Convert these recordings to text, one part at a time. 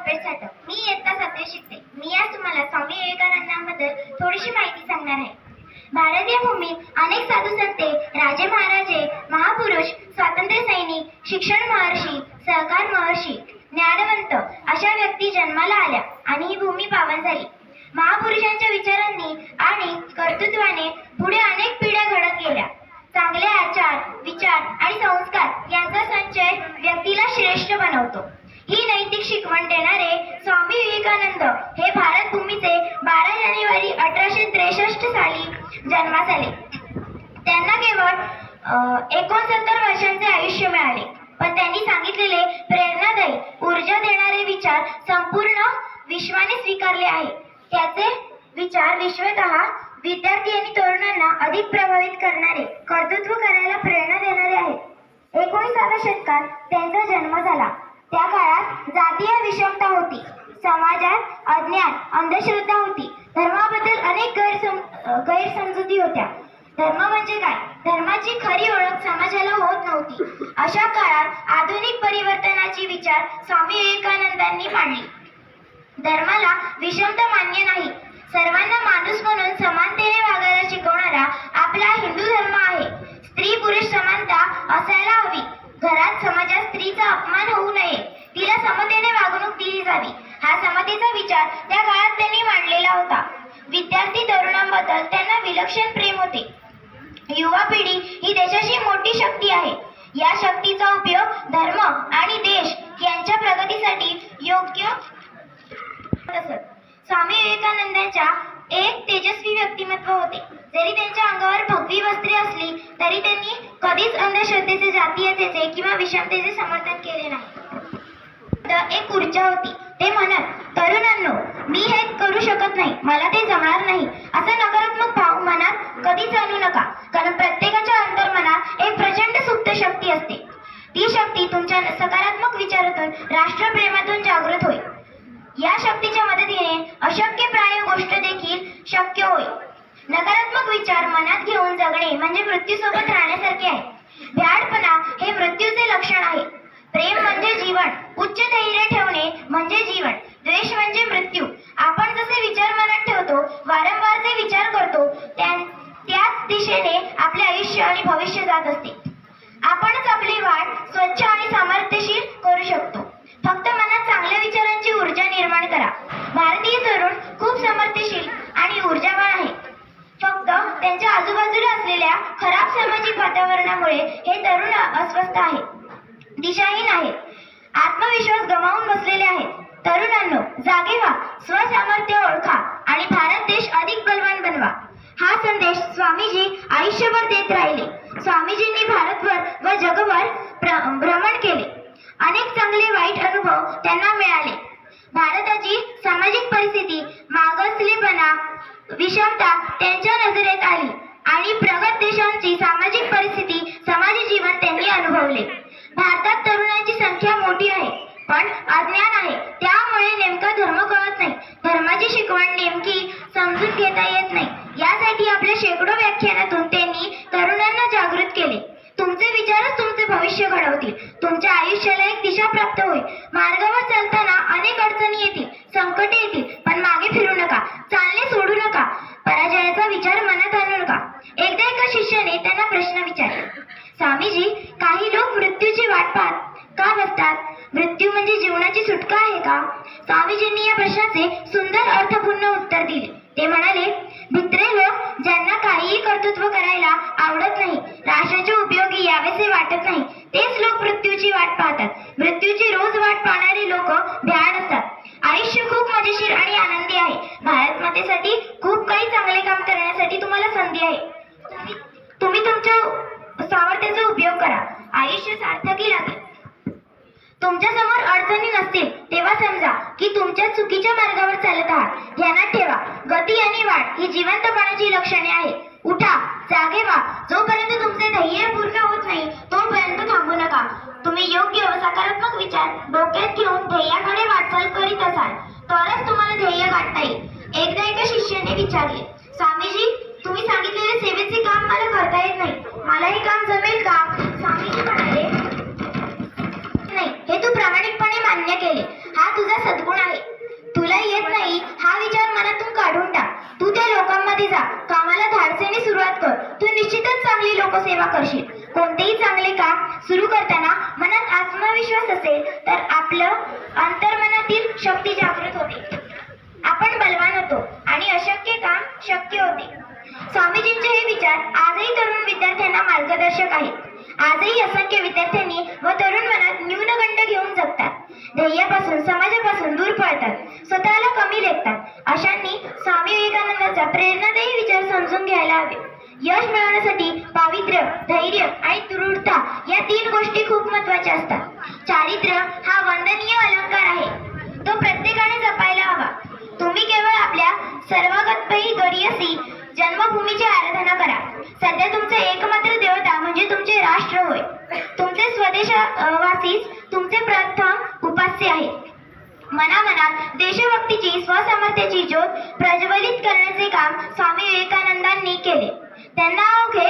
साठव. मी इयत्ता 7वी शिकते. मी आज तुम्हाला स्वामी विवेकानंदांबद्दल थोडीशी माहिती सांगणार आहे. भारतीय भूमीत अनेक साधू संते, राजे महाराजे, महापुरुष, स्वातंत्र्य सैनिक, शिक्षण महर्षी, सहकार महर्षी, ज्ञानवंत अशा व्यक्ती जन्माला आल्या आणि ही भूमी पावन झाली. महापुरुषांच्या विचारांनी आणि कर्तृत्वाने पुढे अनेक पिढ्या घडत गेल्या. चांगले आचार, विचार आणि संस्कार यांचा संचय व्यक्तीला श्रेष्ठ बनवतो. ही नैतिक शिकवण देणारे स्वामी विवेकानंद हे भारत भूमीचे 12 जानेवारी 1863 साली जन्मास आले. त्यांना केवळ 69 वर्षांचे आयुष्य मिळाले, पण त्यांनी सांगितलेले प्रेरणादायी, ऊर्जा देणारे विचार संपूर्ण विश्वाने स्वीकारले आहे. त्याचे विचार विशेषतः विद्यार्थी आणि तरुणांना अधिक प्रभावित करणारे, कर्तृत्व करायला प्रेरणा देणारे आहेत. 19व्या शतकात त्यांचा जन्म झाला. त्या काळात जातीय विषमता होती, समाजात अज्ञान, अंधश्रद्धा होती, धर्माबद्दल अनेक गैरसमजुती होत्या. धर्म म्हणजे काय, धर्माची खरी ओळख समाजाला होत नव्हती. अशा काळात आधुनिक परिवर्तनाची विचार स्वामी विवेकानंदांनी मांडली. धर्माला विषमता मान्य नाही, सर्वांना माणूस म्हणून समानतेने वागायला शिकवणारा आपला हिंदू धर्म आहे. स्त्री पुरुष समानता असायला हवी. घरात समाजात स्त्रीचा अपमान होऊ नये, तिला समतेने वागणूक दिली जावी, हा समतेचा विचार त्या काळात त्यांनी मांडलेला होता. विद्यार्थी तरुणांबद्दल त्यांना विलक्षण प्रेम होते. युवा पिढी ही देशाची मोठी शक्ती आहे. या शक्तीचा उपयोग धर्म आणि देश यांच्या प्रगतीसाठी योग्य असत. स्वामी विवेकानंदांच्या एक तेजस्वी व्यक्तिमत्व होते. जरी त्यांच्या अंगावर भगवी वस्त्रे असली तरी त्यांनी कधीच अंधश्रद्धेचे, जातीयतेचे किंवा विषमतेचे समर्थन केले नाही. एक ऊर्जा होती. ते म्हणत, तरुणांनो, मी हे करू शकत नाही, मला ते जमणार नाही, असा नकारात्मक भाव मनात कधीच आणू नका. कारण प्रत्येकाच्या अंतर्मनात एक प्रचंड सुप्त शक्ती असते. ती शक्ती तुमच्या सकारात्मक विचारातून, राष्ट्रप्रेमातून जागृत होईल. या शक्तीच्या मदतीने अशक्यप्राय गोष्ट देखील शक्य होईल. नकारात्मक विचार मनात घेऊन जगणे म्हणजे मृत्यूसोबत राहण्यासारखे आहे. भ्याडपणा हे मृत्यूचे लक्षण आहे. प्रेम म्हणजे जीवन, उच्च धैर्य ठेवणे म्हणजे जीवन, द्वेष म्हणजे मृत्यू. आपण जसे विचार मनात ठेवतो, वारंवार जे विचार करतो, त्याच दिशेने आपले आयुष्य आणि भविष्य जात असते. आपणच आपली वाट स्वच्छ आणि सामर्थ्यशील करू शकतो. फक्त मनात चांगल्या विचारांची ऊर्जा निर्माण करा. भारतीय तरुण खूप समर्थशील आणि ऊर्जावान आहे. फक्त त्यांच्या आजूबाजूला असलेल्या खराब सामाजिक वातावरणामुळे हे तरुण अस्वस्थ आहेत, दिशाहीन आहेत, आत्मविश्वास गमावून बसलेले आहेत. तरुणांनो, जागे व्हा, स्वसामर्थ्य ओळखा आणि भारत देश अधिक बलवान बनवा. हा संदेश स्वामीजी आयुष्यभर देत राहिले. स्वामीजींनी भारतभर व जगभर भ्रमण केले. अनेक चांगले वाईट अनुभव त्यांना मिळाले. भारताची सामाजिक परिस्थिती, मागासलेपणा, विषमता त्यांच्या नजरेत आली आणि प्रगत देशांची सामाजिक परिस्थिती, समाज जीवन त्यांनी अनुभवले. भारतात तरुणांची संख्या मोठी आहे, पण अज्ञान आहे. त्यामुळे नेमका धर्म कळत नाही, धर्माची शिकवण नेमकी समजून घेता येत नाही. यासाठी आपल्या शेकडो व्याख्यानातून त्यांनी तरुणांना जागृत केले. तुमचे विचारच तुमचे भविष्य घडवतील. तुमच्या आयुष्याला एक दिशा प्राप्त होईल. मार्गावर चालताना अनेक अडचणी येतील, संकटे येतील, पण मागे फिरू नका, चालणे सोडू नका, पराजयाचा विचार मनात आणू नका. एकदा एका शिष्याने त्यांना प्रश्न विचारला, स्वामीजी, काही लोक मृत्यूची वाट पाहत का बसतात? मृत्यू म्हणजे जीवनाची सुटका आहे का? स्वामीजींनी या प्रश्नाचे सुंदर अर्थपूर्ण उत्तर दिले. ते म्हणाले, भित्रे लोक ज्यांना काहीही कर्तृत्व करायला आवडत नाही, राष्ट्राच्या उपयोगी यावेसे वाटत नाही, तेच लोक मृत्यूची वाट पाहतात. मृत्यूची रोज वाट पाहणारी लोक भ्याड असतात. आयुष्य खूप मजेशीर आणि आनंदी आहे. भारत मातेसाठी खूप काही चांगले काम करण्यासाठी तुम्हाला संधी आहे. तुम्ही तुमच्या सामर्थ्याचा उपयोग करा. आयुष्य सार्थकी लागेल. तुमच्या समोर अडचणी नसतील तेव्हा समजा की तुमच्या चुकीच्या मार्गावर चालत आहात. ध्यानात ठेवा, गती आणि वाढ ही जिवंतपणाची लक्षणे आहे. उठा, जागे व्हा. जोपर्यंत तुमचे ध्येय पूर्ण होत नाही तोपर्यंत थांबू नका. तुम्ही योग्य व सकारात्मक विचार डोक्यात घेऊन ध्येयाकडे वाटचाल करीत असाल तरच तुम्हाला ध्येय गाठता येईल. एकदा एका शिष्याने विचारले, स्वामीजी, तुम्ही सांगितलेले सेवेचे काम मला करता येत नाही, मला हे काम जमेल का? स्वामीजी म्हणाले, नाही, हे तू प्रामाणिकपणे मान्य केले, हा तुझा सद्गुण सुरू करताना मनात आत्मविश्वास असेल तर आपलं अंतर्मनातील शक्ती जागृत होते. आपण बलवान होतो आणि अशक्य काम शक्य होते. स्वामीजींचे हे विचार आजही तरुण विद्यार्थ्यांना मार्गदर्शक आहेत. आजही असंख्य विद्यार्थ्यांनी व तरुण मनात न्यूनगंड घेऊन जगतात. ध्येयापासून समाजापासून दूर पळतात. स्वतःला कमी लेखतात. अशांनी स्वामी विवेकानंदांचा प्रेरणादायी विचार समजून घ्यायला हवे. यश मिळवण्यासाठी पावित्र्य, धैर्य आणि दृढता या 3 गोष्टी खूप महत्त्वाच्या असतात. चारित्र्य हा वंदनीय अलंकार आहे. तो प्रत्येकाने जपायला हवा. तुम्ही केवळ आपल्या सर्वगतपैकी गरीयसी जन्मभूमीची आराधना करा. सध्या तुमचे एकमात्र देवता म्हणजे तुमचे राष्ट्र होय. तुमचे स्वदेशवासीच तुमचे प्रथम उपास्य आहे. मनामनात देशभक्तीची स्वसामर्थ्याची ज्योत प्रज्वलित करण्याचे काम स्वामी विवेकानंदांनी केले. त्यांना अवघे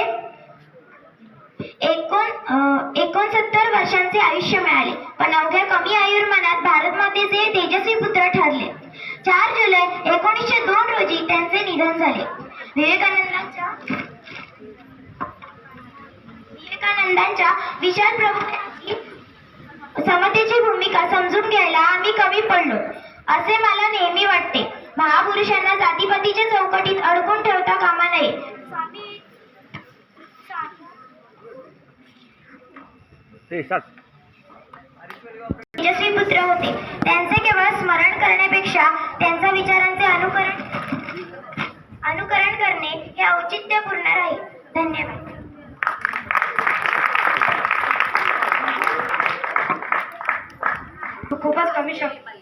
69 वर्षांचे आयुष्य मिळाले, पण अवघ्या कमी आयुर्मानात भारतमातेचे तेजस्वी पुत्र ठरले. 4 जुलै 1902 रोजी त्यांचे निधन झाले. विवेकानंदांच्या विचार प्रबोधनाची समतेची भूमिका समजून घ्यायला आम्ही कमी पडलो असे मला नेहमी वाटते. महापुरुषांना जातीपातीच्या चौकटीत अडकून ठेवता कामा नये. तेजस्वी पुत्र होते. त्यांचे केवळ स्मरण करण्यापेक्षा त्यांच्या विचारांचे अनुकरण करणे हे औचित्यपूर्ण राहील. धन्यवाद. खूपच कमी शब्द